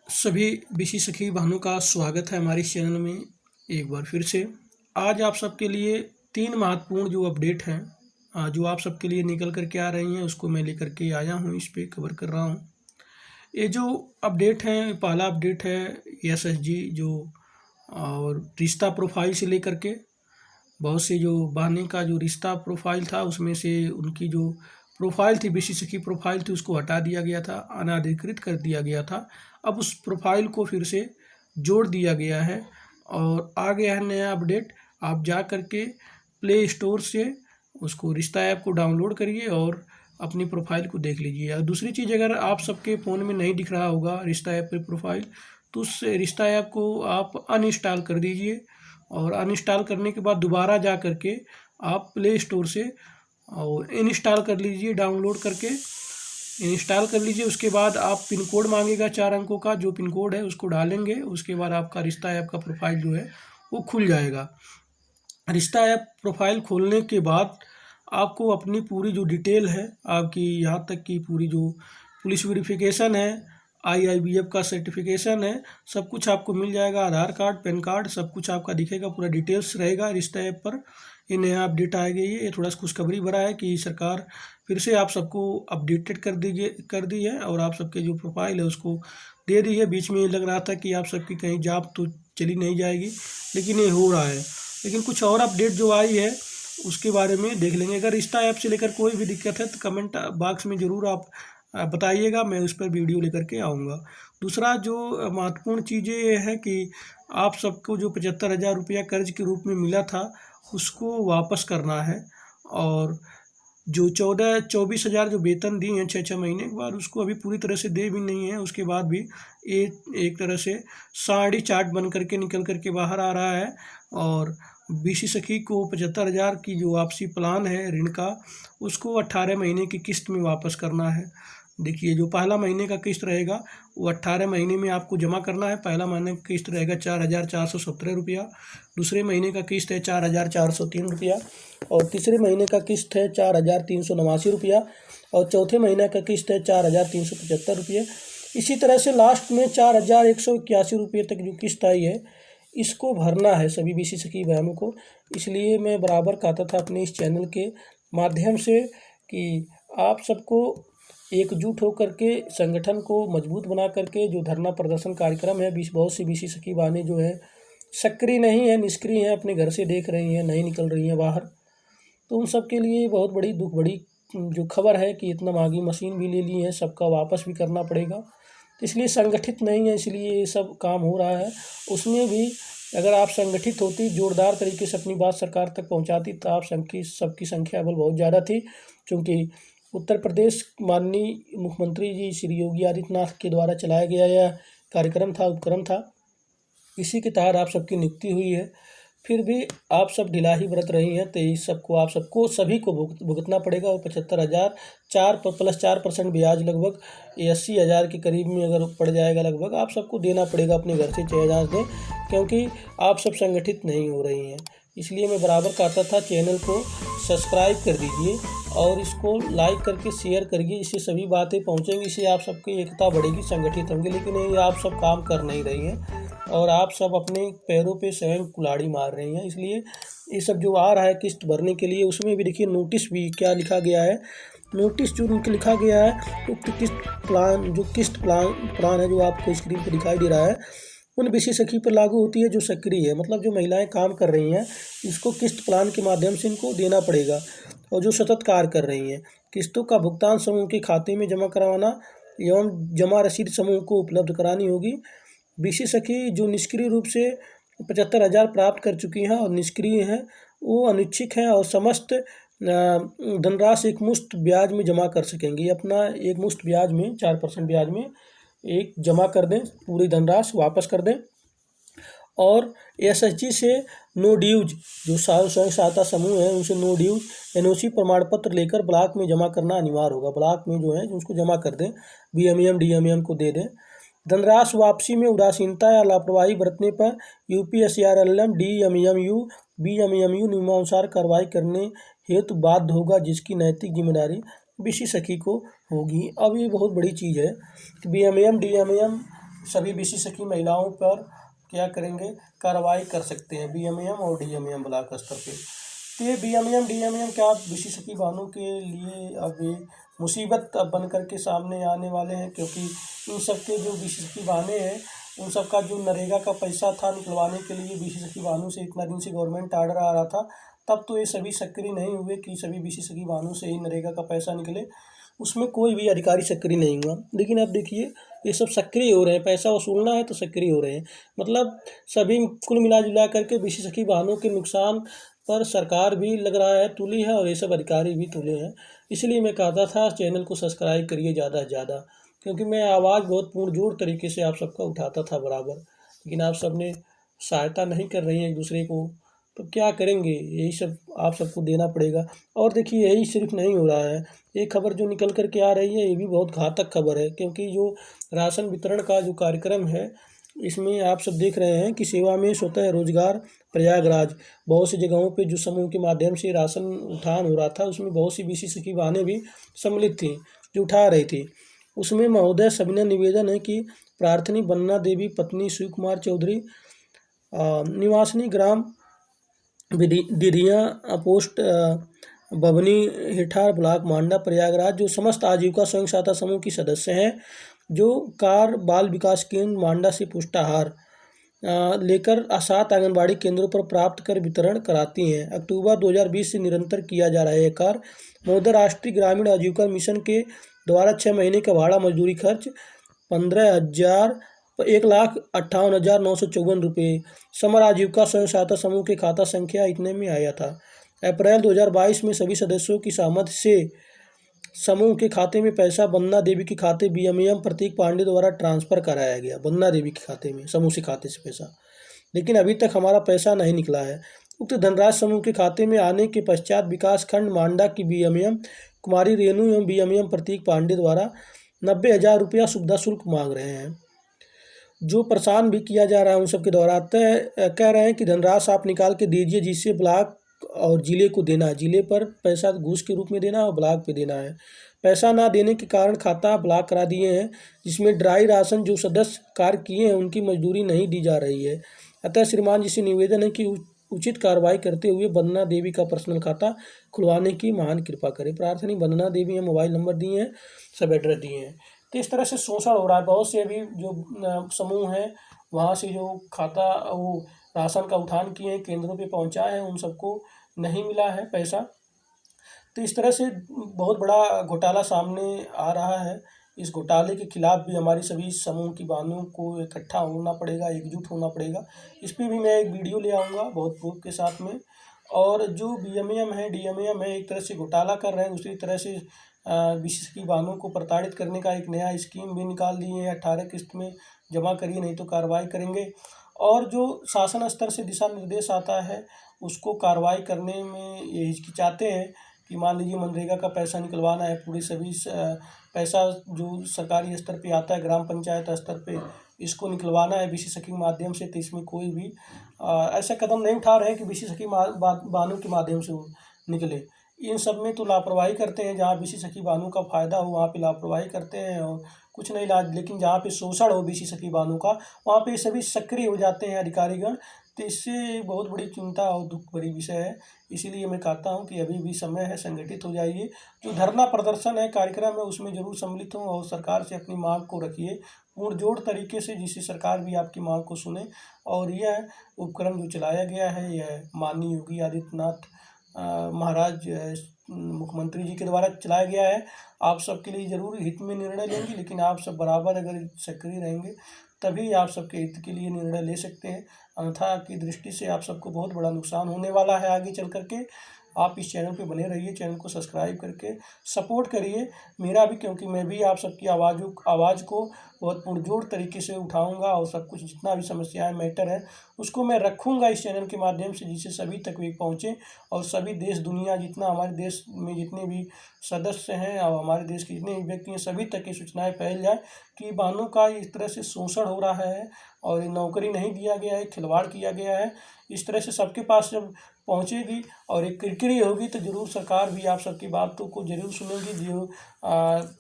सभी बीसी सखी बहनों का स्वागत है हमारे इस चैनल में एक बार फिर से। आज आप सबके लिए 3 महत्वपूर्ण जो अपडेट हैं जो आप सबके लिए निकल कर के आ रही हैं उसको मैं लेकर के आया हूँ, इस पे कवर कर रहा हूँ। ये जो अपडेट हैं, पहला अपडेट है एसएसजी जो और रिश्ता प्रोफाइल से लेकर के बहुत से जो बहने का जो रिश्ता प्रोफाइल था उसमें से उनकी जो प्रोफाइल थी, बीसी सखी प्रोफाइल थी, उसको हटा दिया गया था, अनाधिकृत कर दिया गया था। अब उस प्रोफाइल को फिर से जोड़ दिया गया है और आ गया है नया अपडेट। आप जा कर के प्ले स्टोर से उसको रिश्ता ऐप को डाउनलोड करिए और अपनी प्रोफाइल को देख लीजिए। और दूसरी चीज़, अगर आप सबके फ़ोन में नहीं दिख रहा होगा रिश्ता ऐप पे प्रोफाइल, तो उस रिश्ता ऐप को आप अनइंस्टॉल कर दीजिए और अनइंस्टॉल करने के बाद दोबारा जा कर के आप प्ले स्टोर से और इंस्टॉल कर लीजिए, डाउनलोड करके इंस्टॉल कर लीजिए। उसके बाद आप पिन कोड मांगेगा 4 अंकों का, जो पिन कोड है उसको डालेंगे। उसके बाद आपका रिश्ता ऐप का प्रोफाइल जो है वो खुल जाएगा। रिश्ता ऐप प्रोफाइल खोलने के बाद आपको अपनी पूरी जो डिटेल है आपकी, यहाँ तक कि पूरी जो पुलिस वेरिफिकेशन है, IIBF का सर्टिफिकेशन है, सब कुछ आपको मिल जाएगा। आधार कार्ड, पैन कार्ड, सब कुछ आपका दिखेगा, पूरा डिटेल्स रहेगा रिश्ता ऐप पर। ये नया अपडेट आ गई है। ये थोड़ा सा खुशखबरी भरा है कि सरकार फिर से आप सबको अपडेटेड कर दी है और आप सबके जो प्रोफाइल है उसको दे दी है। बीच में ये लग रहा था कि आप सबकी कहीं जॉब तो चली नहीं जाएगी, लेकिन ये हो रहा है। लेकिन कुछ और अपडेट जो आई है उसके बारे में देख लेंगे। अगर रिश्ता ऐप से लेकर कोई भी दिक्कत है तो कमेंट बॉक्स में ज़रूर आप बताइएगा, मैं उस पर वीडियो लेकर के आऊँगा। दूसरा जो महत्वपूर्ण चीज़ ये है कि आप सबको जो 75,000 रुपया कर्ज के रूप में मिला था उसको वापस करना है और जो 24,000 जो वेतन दिए हैं 6-6 महीने के बाद, उसको अभी पूरी तरह से दे भी नहीं है। उसके बाद भी ये एक तरह से साड़ी चार्ट बन करके निकल करके बाहर आ रहा है और बीसी सखी को 75,000 की जो वापसी प्लान है ऋण का, उसको 18 महीने की किस्त में वापस करना है। देखिए, जो पहला महीने का किस्त रहेगा वो 18 महीने में आपको जमा करना है। पहला महीने का किस्त रहेगा 4,417 रुपया, दूसरे महीने का किस्त है 4,403 रुपया और तीसरे महीने का किस्त है 4,389 रुपया और चौथे महीने का किस्त है 4,375 रुपये। इसी तरह से लास्ट में 4,181 रुपये तक जो किस्त आई है इसको भरना है सभी बीसी सखी बहनों को। इसलिए मैं बराबर कहता था अपने इस चैनल के माध्यम से कि आप सबको एकजुट होकर के संगठन को मजबूत बना करके जो धरना प्रदर्शन कार्यक्रम है, बहुत सी बीसी सखी बहनें जो है सक्रिय नहीं है, निष्क्रिय हैं, अपने घर से देख रही हैं, नहीं निकल रही हैं बाहर, तो उन सब के लिए बहुत बड़ी दुख बड़ी जो खबर है कि इतना महंगी मशीन भी ले ली है, सबका वापस भी करना पड़ेगा। तो इसलिए संगठित नहीं है, इसलिए ये सब काम हो रहा है। उसमें भी अगर आप संगठित होती, जोरदार तरीके से अपनी बात सरकार तक पहुंचाती, तो आप सबकी संख्या बल बहुत ज़्यादा थी। क्योंकि उत्तर प्रदेश माननीय मुख्यमंत्री जी श्री योगी आदित्यनाथ के द्वारा चलाया गया यह कार्यक्रम था, उपक्रम था, इसी के तहत आप सबकी नियुक्ति हुई है। फिर भी आप सब ढिला ही बरत रही हैं, तो इस सबको आप सबको सभी को भुगतना पड़ेगा। और 75,000 4% ब्याज लगभग 80,000 के करीब में अगर पड़ जाएगा लगभग, आप सबको देना पड़ेगा अपने घर से 6,000 दें, क्योंकि आप सब संगठित नहीं हो रही हैं। इसलिए मैं बराबर कहता था चैनल को सब्सक्राइब कर दीजिए और इसको लाइक करके शेयर करिए, इससे सभी बातें पहुँचेंगी, इससे आप सबकी एकता बढ़ेगी, संगठित होंगे। लेकिन ये आप सब काम कर नहीं रही हैं और आप सब अपने पैरों पे स्वयं कुल्हाड़ी मार रही हैं। इसलिए ये सब जो आ रहा है किस्त भरने के लिए, उसमें भी देखिए नोटिस भी क्या लिखा गया है। नोटिस जो लिखा गया है तो किस्त प्लान है जो आपको स्क्रीन पर दिखाई दे रहा है, उन बीसी सखी पर लागू होती है जो सक्रिय है, मतलब जो महिलाएं काम कर रही हैं, इसको किस्त प्लान के माध्यम से इनको देना पड़ेगा। और जो सतत कार्य कर रही हैं, किस्तों का भुगतान समूह के खाते में जमा करवाना एवं जमा रसीद समूह को उपलब्ध करानी होगी। बीसी सखी जो निष्क्रिय रूप से 75,000 प्राप्त कर चुकी हैं और निष्क्रिय हैं, वो अनिच्छुक हैं और समस्त धनराशि एक मुश्त ब्याज में जमा कर सकेंगी। अपना एक मुश्त ब्याज में 4% ब्याज में एक जमा कर दें, पूरी धनराशि वापस कर दें। और एसएचजी से नो ड्यूज जो स्वयं सहायता समूह है उनसे नो ड्यूज एनओसी प्रमाण पत्र लेकर ब्लॉक में जमा करना अनिवार्य होगा। ब्लॉक में जो है उसको जमा कर दें, बीएमईएम डीएमईएम को दे दें। धनराशि वापसी में उदासीनता या लापरवाही बरतने पर यूपीएससीआरएलएम डीएमईएमयू बीएमईएमयू नियमानुसार कार्रवाई करने हेतु बाध्य होगा, जिसकी नैतिक जिम्मेदारी बीसी सखी को होगी। अब ये बहुत बड़ी चीज़ है कि बीएमईएम डीएमईएम सभी बीसी सखी महिलाओं पर क्या करेंगे, कार्रवाई कर सकते हैं बीएमएम और डीएमएम ब्लॉक स्तर पे। तो ये बीएमएम डीएमएम क्या बीसी सखी बहनों के लिए अब ये मुसीबत अब बन कर के सामने आने वाले हैं, क्योंकि इन सब के जो बीसी सखी बहनें हैं उन सब का जो नरेगा का पैसा था निकलवाने के लिए बीसी सखी बहनों से इतना दिन से गवर्नमेंट आर्डर आ रहा था, तब तो ये सभी सक्रिय नहीं हुए कि सभी बीसी सखी बहनों से ही नरेगा का पैसा निकले, उसमें कोई भी अधिकारी सक्रिय नहीं हुआ। लेकिन अब देखिए ये सब सक्रिय हो रहे हैं, पैसा वसूलना है तो सक्रिय हो रहे हैं। मतलब सभी कुल मिला जुला करके बीसी सखी बहनों के नुकसान पर सरकार भी लग रहा है तुली है और ये सब अधिकारी भी तुले हैं। इसलिए मैं कहता था चैनल को सब्सक्राइब करिए ज़्यादा से ज़्यादा, क्योंकि मैं आवाज़ बहुत पुरजोर तरीके से आप सबका उठाता था बराबर, लेकिन आप सब ने सहायता नहीं कर रही है एक दूसरे को, तो क्या करेंगे, यही सब आप सबको देना पड़ेगा। और देखिए यही सिर्फ नहीं हो रहा है, ये खबर जो निकल कर के आ रही है ये भी बहुत घातक खबर है, क्योंकि जो राशन वितरण का जो कार्यक्रम है इसमें आप सब देख रहे हैं कि सेवा में स्वतः रोजगार प्रयागराज बहुत सी जगहों पे जो समूह के माध्यम से राशन उठान हो रहा था उसमें बहुत सी बीसी सखी बहनें भी सम्मिलित थी जो उठा रही थी। उसमें महोदय सविनय निवेदन है कि प्रार्थनी बन्ना देवी पत्नी शिव कुमार चौधरी निवासिनी ग्राम दिरिया पोस्ट बभनी हिठार ब्लॉक मांडा प्रयागराज जो समस्त आजीविका स्वयं सहायता समूह की सदस्य हैं, जो कार बाल विकास केंद्र मांडा से पुष्टाहार लेकर 7 आंगनबाड़ी केंद्रों पर प्राप्त कर वितरण कराती हैं। अक्टूबर 2020 से निरंतर किया जा रहा है ये कार्य। महोदय राष्ट्रीय ग्रामीण आजीविका मिशन के द्वारा 6 महीने का भाड़ा मजदूरी खर्च 1,58,954 रुपये समर आजीविका स्वयं सहायता समूह के खाता संख्या इतने में आया था। अप्रैल 2022 में सभी सदस्यों की सहमति से समूह के खाते में पैसा बन्ना देवी के खाते बीएमएम प्रतीक पांडे द्वारा ट्रांसफर कराया गया बन्ना देवी के खाते में, समूह से खाते से पैसा, लेकिन अभी तक हमारा पैसा नहीं निकला है। उक्त धनराशि समूह के खाते में आने के पश्चात विकास खंड मांडा की बीएमएम कुमारी रेणु एवं बीएमएम प्रतीक पांडे द्वारा 90,000 रुपया सुविधा शुल्क मांग रहे हैं, जो परेशान भी किया जा रहा है उन सब के द्वारा। कह रहे हैं कि धनराशि आप निकाल के दीजिए, जिससे ब्लॉक और जिले को देना है, जिले पर पैसा घूस के रूप में देना है और ब्लॉक पे देना है। पैसा ना देने के कारण खाता ब्लॉक करा दिए हैं, जिसमें ड्राई राशन जो सदस्य कार्य किए हैं उनकी मजदूरी नहीं दी जा रही है। अतः श्रीमान जी से निवेदन है कि उचित कार्रवाई करते हुए बन्ना देवी का पर्सनल खाता खुलवाने की महान कृपा करें। प्रार्थना बन्ना देवी हैं, मोबाइल नंबर दिए हैं, सब एड्रेस दिए हैं। तो इस तरह से शोषण हो रहा है। बहुत से अभी जो समूह हैं वहाँ से जो खाता वो राशन का उठान किए हैं केंद्रों पे पहुँचाए हैं, उन सबको नहीं मिला है पैसा। तो इस तरह से बहुत बड़ा घोटाला सामने आ रहा है। इस घोटाले के खिलाफ भी हमारी सभी समूह की बहनों को इकट्ठा होना पड़ेगा, एकजुट होना पड़ेगा। इस पर भी मैं एक वीडियो ले आऊँगा बहुत प्रूफ के साथ में। और जो बीएमएम है डीएमएम है एक तरह से घोटाला कर रहे हैं, दूसरी तरह से बीसी की बहनों को प्रताड़ित करने का एक नया स्कीम भी निकाल दिए हैं। 18 किस्त में जमा करिए नहीं तो कार्रवाई करेंगे। और जो शासन स्तर से दिशा निर्देश आता है उसको कार्रवाई करने में ये हिचकिचाते हैं कि मान लीजिए मनरेगा का पैसा निकलवाना है, पूरे सभी पैसा जो सरकारी स्तर पे आता है ग्राम पंचायत स्तर पे इसको निकलवाना है बीसी सखी के माध्यम से, तो इसमें कोई भी ऐसा कदम नहीं उठा रहे हैं कि बीसी सखी बहनों के माध्यम से निकले। इन सब में तो लापरवाही करते हैं, जहाँ बीसी सखी बहनों का फ़ायदा हो वहाँ पे लापरवाही करते हैं और कुछ नहीं लाज, लेकिन जहाँ पे शोषण हो बीसी सखी बहनों का वहाँ पे सभी सक्रिय हो जाते हैं अधिकारीगण। तो इससे बहुत बड़ी चिंता और दुख भरी विषय है। इसीलिए मैं कहता हूँ कि अभी भी समय है, संगठित हो जाइए। जो धरना प्रदर्शन है कार्यक्रम है उसमें जरूर सम्मिलित हों और सरकार से अपनी मांग को रखिए पुरजोर तरीके से, जिससे सरकार भी आपकी मांग को सुने। और यह उपक्रम जो चलाया गया है यह माननीय योगी आदित्यनाथ महाराज मुख्यमंत्री जी के द्वारा चलाया गया है। आप सबके लिए ज़रूर हित में निर्णय लेंगे, लेकिन आप सब बराबर अगर सक्रिय रहेंगे तभी आप सबके हित के लिए निर्णय ले सकते हैं। अन्यथा की दृष्टि से आप सबको बहुत बड़ा नुकसान होने वाला है आगे चल करके। आप इस चैनल पे बने रहिए, चैनल को सब्सक्राइब करके सपोर्ट करिए मेरा भी, क्योंकि मैं भी आप सबकी आवाज़ को बहुत पुरजोर तरीके से उठाऊंगा और सब कुछ जितना भी समस्याएं मैटर है उसको मैं रखूंगा इस चैनल के माध्यम से, जिससे सभी तक वे पहुँचे और सभी देश दुनिया जितना हमारे देश में जितने भी सदस्य हैं और हमारे देश के जितने भी व्यक्ति हैं सभी तक ये सूचनाएँ फैल जाए कि बहनों का इस तरह से शोषण हो रहा है और नौकरी नहीं दिया गया है, खिलवाड़ किया गया है। इस तरह से सबके पास जब पहुँचेगी और एक किरकिरी होगी तो ज़रूर सरकार भी आप सबकी बातों को ज़रूर सुनेगी। जो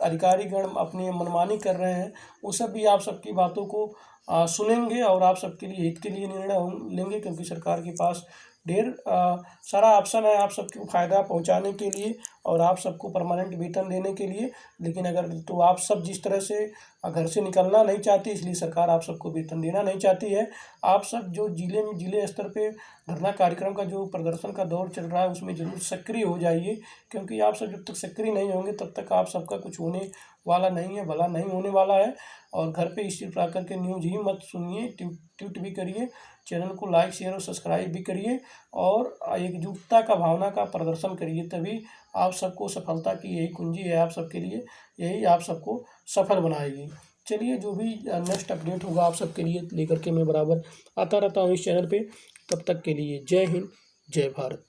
अधिकारीगण अपनी मनमानी कर रहे हैं वो सब भी आप सबकी बातों को सुनेंगे और आप सबके लिए हित के लिए निर्णय लेंगे, क्योंकि सरकार के पास ढेर सारा ऑप्शन है आप सबको फ़ायदा पहुंचाने के लिए और आप सबको परमानेंट वेतन देने के लिए। लेकिन अगर तो आप सब जिस तरह से घर से निकलना नहीं चाहती, इसलिए सरकार आप सबको वेतन देना नहीं चाहती है। आप सब जो जिले स्तर पे धरना कार्यक्रम का जो प्रदर्शन का दौर चल रहा है उसमें ज़रूर सक्रिय हो जाइए, क्योंकि आप सब जब तक सक्रिय नहीं होंगे तब तक आप सबका कुछ होने वाला नहीं है, भला नहीं होने वाला है। और घर पे स्थिर आकर के न्यूज़ ही मत सुनिए, ट्वीट भी करिए, चैनल को लाइक शेयर और सब्सक्राइब भी करिए और एकजुटता का भावना का प्रदर्शन करिए, तभी आप सबको सफलता की यही कुंजी है आप सबके लिए, यही आप सबको सफल बनाएगी। चलिए, जो भी नेक्स्ट अपडेट होगा आप सबके लिए लेकर के मैं बराबर आता रहता हूँ इस चैनल पे। तब तक के लिए जय हिंद, जय भारत।